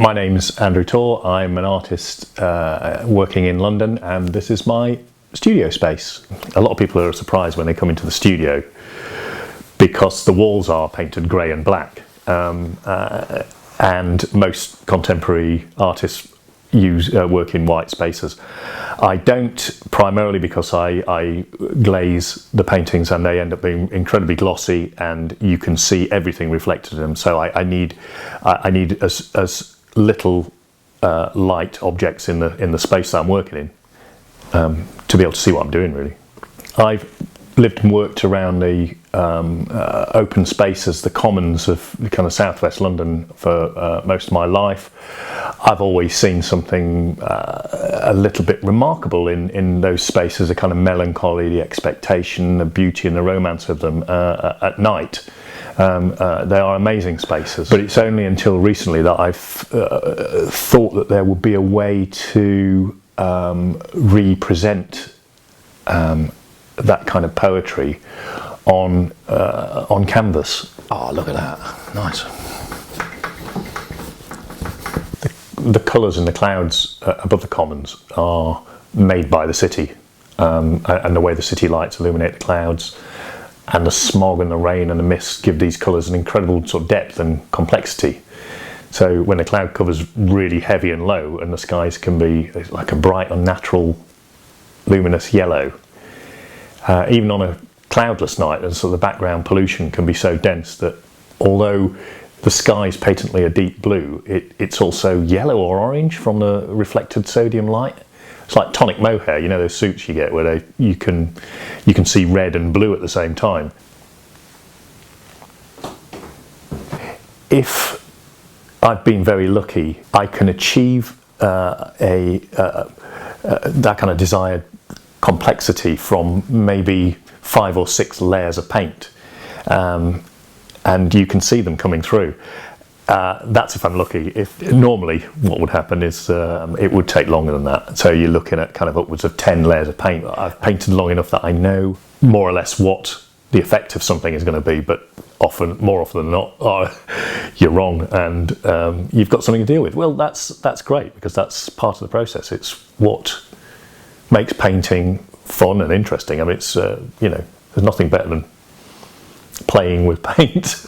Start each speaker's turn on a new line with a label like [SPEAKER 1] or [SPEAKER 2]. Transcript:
[SPEAKER 1] My name's Andrew Torr. I'm an artist working in London, and this is my studio space. A lot of people are surprised when they come into the studio because the walls are painted grey and black, and most contemporary artists work in white spaces. I don't, primarily because I glaze the paintings and they end up being incredibly glossy and you can see everything reflected in them. So I need as little light objects in the space that I'm working in to be able to see what I'm doing, really. I've lived and worked around the open spaces, the commons of kind of southwest London for most of my life. I've always seen something a little bit remarkable in those spaces, a kind of melancholy, the expectation, the beauty and the romance of them at night. They are amazing spaces, but it's only until recently that I've thought that there would be a way to represent that kind of poetry on canvas.
[SPEAKER 2] Oh, look at that! Nice.
[SPEAKER 1] The colours in the clouds above the commons are made by the city, and the way the city lights illuminate the clouds, and the smog and the rain and the mist give these colours an incredible sort of depth and complexity. So when the cloud cover's really heavy and low, and the skies can be like a bright, unnatural, luminous yellow. Even on a cloudless night, and so the background pollution can be so dense that although the sky is patently a deep blue, it's also yellow or orange from the reflected sodium light. It's like tonic mohair, you know those suits you get where you can see red and blue at the same time. If I've been very lucky, I can achieve that kind of desired complexity from maybe 5 or 6 layers of paint, and you can see them coming through. That's if I'm lucky. If normally what would happen is it would take longer than that. So you're looking at kind of upwards of 10 layers of paint. I've painted long enough that I know more or less what the effect of something is going to be, but more often than not, you're wrong, and you've got something to deal with. Well, that's great, because that's part of the process. It's what makes painting fun and interesting. I mean, it's there's nothing better than playing with paint.